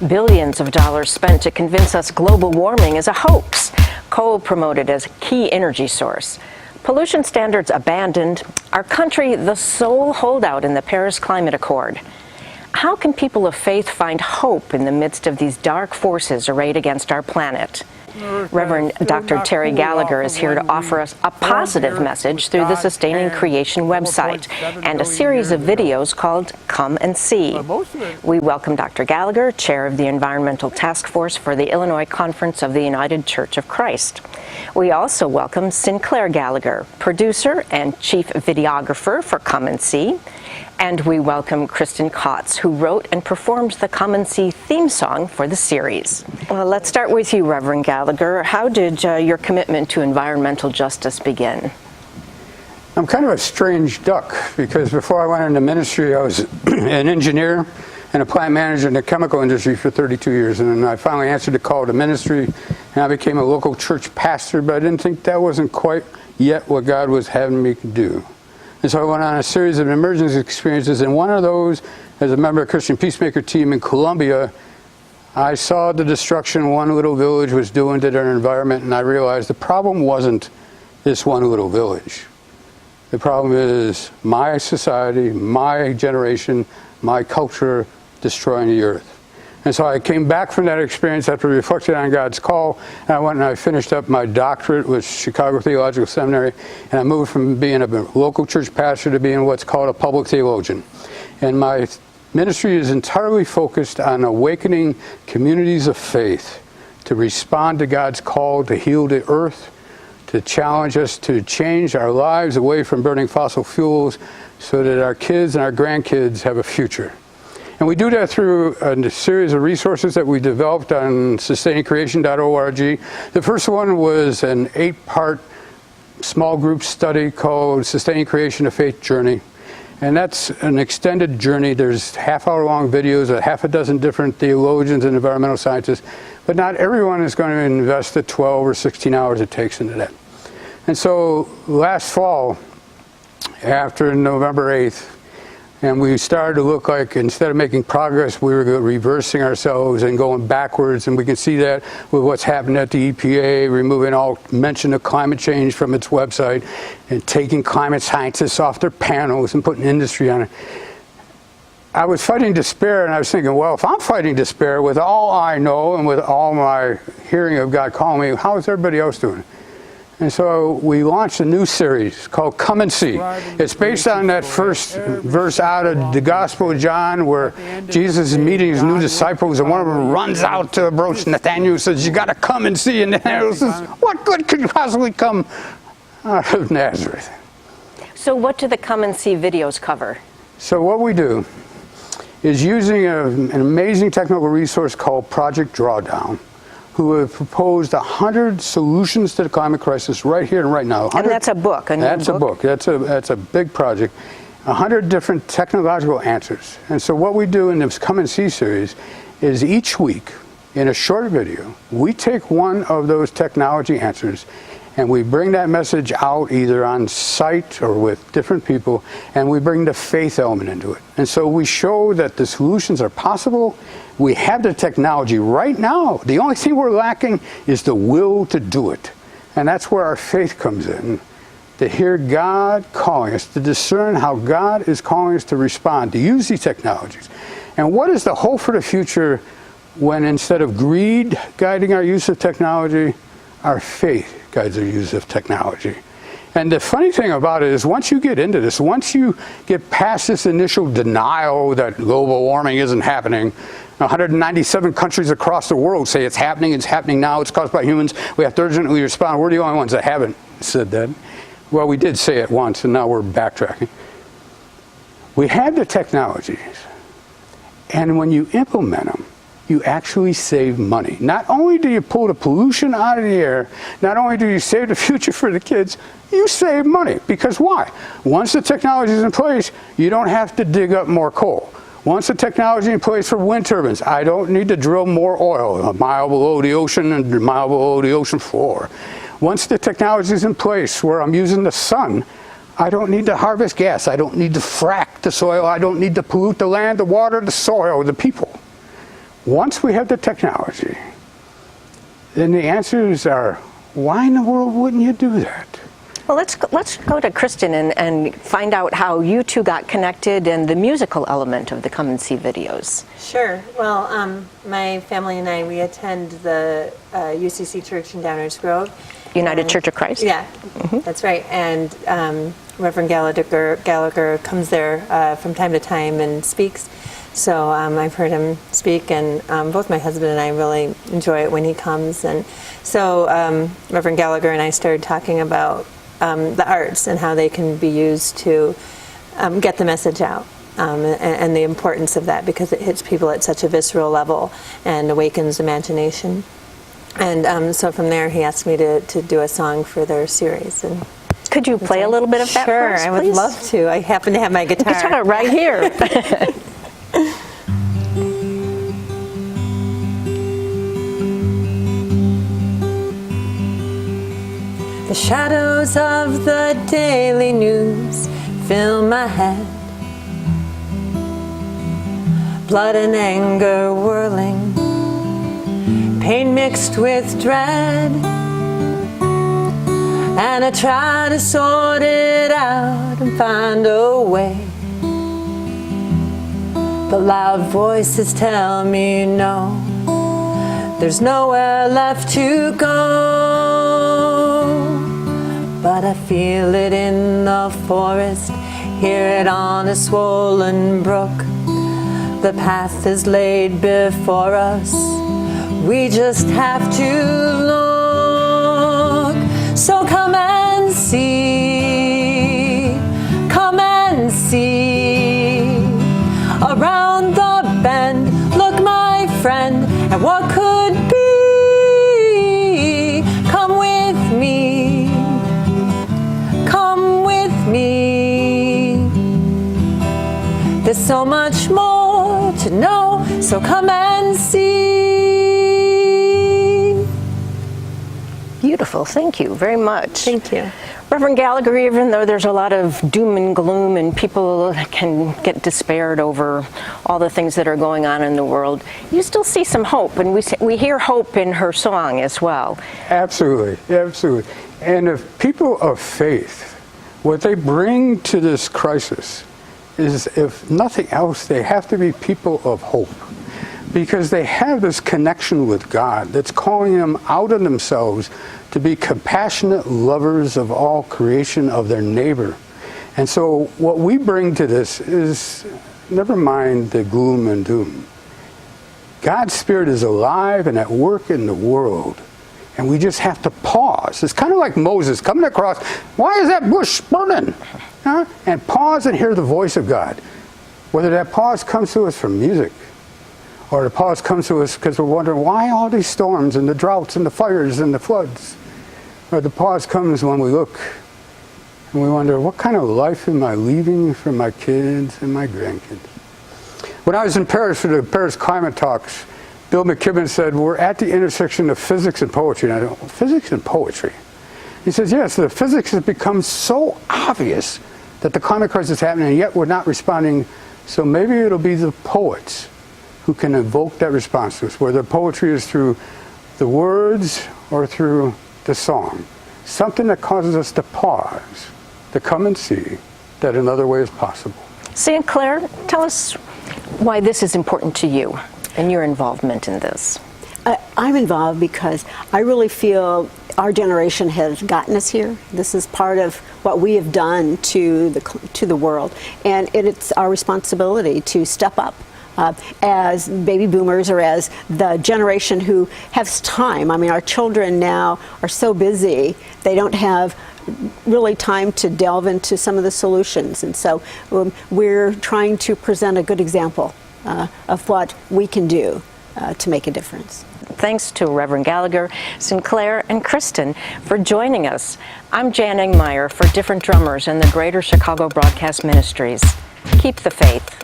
Billions of dollars spent to convince us global warming is a hoax. Coal promoted as a key energy source. Pollution standards abandoned. Our country the sole holdout in the Paris Climate Accord. How can people of faith find hope in the midst of these dark forces arrayed against our planet? Reverend Dr. Terry Gallagher is here to offer us a positive message through the Sustaining Creation website and a series of videos called Come and See. We welcome Dr. Gallagher, chair of the Environmental Task Force for the Illinois Conference of the United Church of Christ. We also welcome Sinclair Gallagher, producer and chief videographer for Come and See. And we welcome Kristin Cotts, who wrote and performed the Come and See theme song for the series. Well, let's start with you, Reverend Gallagher. How did your commitment to environmental justice begin? I'm kind of a strange duck, because before I went into ministry, I was an engineer and a plant manager in the chemical industry for 32 years. And then I finally answered the call to ministry, and I became a local church pastor, but I didn't think that wasn't quite yet what God was having me do. And so I went on a series of emergency experiences, and one of those, as a member of the Christian Peacemaker team in Colombia, I saw the destruction one little village was doing to their environment, and I realized the problem wasn't this one little village. The problem is my society, my generation, my culture destroying the earth. And so I came back from that experience after reflecting on God's call, and I went and I finished up my doctorate with Chicago Theological Seminary, and I moved from being a local church pastor to being what's called a public theologian. And my ministry is entirely focused on awakening communities of faith to respond to God's call to heal the earth, to challenge us to change our lives away from burning fossil fuels so that our kids and our grandkids have a future. And we do that through a series of resources that we developed on sustainingcreation.org. The first one was an 8-part small group study called Sustaining Creation, a Faith Journey. And that's an extended journey. There's half-hour-long videos of half a dozen different theologians and environmental scientists. But not everyone is going to invest the 12 or 16 hours it takes into that. And so last fall, after November 8th, and we started to look like, instead of making progress, we were reversing ourselves and going backwards. And we can see that with what's happened at the EPA, removing all mention of climate change from its website and taking climate scientists off their panels and putting industry on it. I was fighting despair, and I was thinking, well, if I'm fighting despair with all I know and with all my hearing of God calling me, how is everybody else doing? And so we launched a new series called Come and See. It's based on that first verse out of the Gospel of John, where Jesus is meeting his new disciples, and one of them runs out to approach Nathanael and says, "You got to come and see." And Nathanael says, "What good could possibly come out of Nazareth?" So what do the Come and See videos cover? So what we do is, using an amazing technical resource called Project Drawdown, who have proposed 100 solutions to the climate crisis right here and right now. And that's a book, a new book? That's a book. That's a big project. 100 different technological answers. And so what we do in this Come and See series is, each week, in a short video, we take one of those technology answers and we bring that message out either on site or with different people, and we bring the faith element into it. And so we show that the solutions are possible. We have the technology right now. The only thing we're lacking is the will to do it. And that's where our faith comes in, to hear God calling us, to discern how God is calling us to respond, to use these technologies. And what is the hope for the future when, instead of greed guiding our use of technology, our faith guides our use of technology? And the funny thing about it is, once you get into this, once you get past this initial denial that global warming isn't happening, 197 countries across the world say it's happening now, it's caused by humans, we have to urgently respond. We're the only ones that haven't said that. Well, we did say it once, and now we're backtracking. We have the technologies, and when you implement them, you actually save money. Not only do you pull the pollution out of the air, not only do you save the future for the kids, you save money. Because why? Once the technology is in place, you don't have to dig up more coal. Once the technology is in place for wind turbines, I don't need to drill more oil a mile below the ocean and a mile below the ocean floor. Once the technology is in place where I'm using the sun, I don't need to harvest gas. I don't need to frack the soil. I don't need to pollute the land, the water, the soil, the people. once we have the technology, then the answers are, why in the world wouldn't you do that? Well, let's go to Kristin and find out how you two got connected and the musical element of the Come and See videos. Sure. Well, my family and I, we attend the UCC Church in Downers Grove. United Church of Christ? Yeah, that's right. And Reverend Gallagher comes there from time to time and speaks. So I've heard him speak, and both my husband and I really enjoy it when he comes. And so Reverend Gallagher and I started talking about the arts and how they can be used to get the message out, and the importance of that, because it hits people at such a visceral level and awakens imagination. And so from there, he asked me to do a song for their series. And could you play a little bit of that for us, Sure, I would please? love to. I happen to have my guitar. Guitar right here. The shadows of the daily news fill my head. Blood and anger whirling, pain mixed with dread. And I try to sort it out and find a way. But loud voices tell me no, there's nowhere left to go. But I feel it in the forest, hear it on a swollen brook. The path is laid before us, we just have to look. So come and see, come and see. Around the bend, look my friend, at what could be. Come with me, come with me. There's so much more to know, so come and see. Beautiful, thank you very much. Thank you. Reverend Gallagher, even though there's a lot of doom and gloom and people can get despaired over all the things that are going on in the world, you still see some hope, and we hear hope in her song as well. Absolutely, absolutely. And if people of faith, what they bring to this crisis is, if nothing else, they have to be people of hope, because they have this connection with God that's calling them out of themselves to be compassionate lovers of all creation, of their neighbor. And so what we bring to this is, never mind the gloom and doom. God's Spirit is alive and at work in the world. And we just have to pause. It's kind of like Moses coming across, why is that bush burning? Huh? And pause and hear the voice of God. Whether that pause comes to us from music, or the pause comes to us because we're wondering why all these storms and the droughts and the fires and the floods. Or the pause comes when we look and we wonder, what kind of life am I leaving for my kids and my grandkids? When I was in Paris for the Paris Climate Talks, Bill McKibben said, we're at the intersection of physics and poetry. And I go, physics and poetry? He says, yes, the physics has become so obvious that the climate crisis is happening, and yet we're not responding. So maybe it'll be the poets who can evoke that response to us, whether poetry is through the words or through the song. Something that causes us to pause, to come and see that another way is possible. Sinclair, tell us why this is important to you and your involvement in this. I'm involved because I really feel our generation has gotten us here. This is part of what we have done to the world, and it's our responsibility to step up as baby boomers, or as the generation who has time. I mean, our children now are so busy, they don't have really time to delve into some of the solutions, and so we're trying to present a good example of what we can do to make a difference. Thanks to Reverend Gallagher, Sinclair, and Kristin for joining us. I'm Jann Ingmire for Different Drummers and the Greater Chicago Broadcast Ministries. Keep the faith.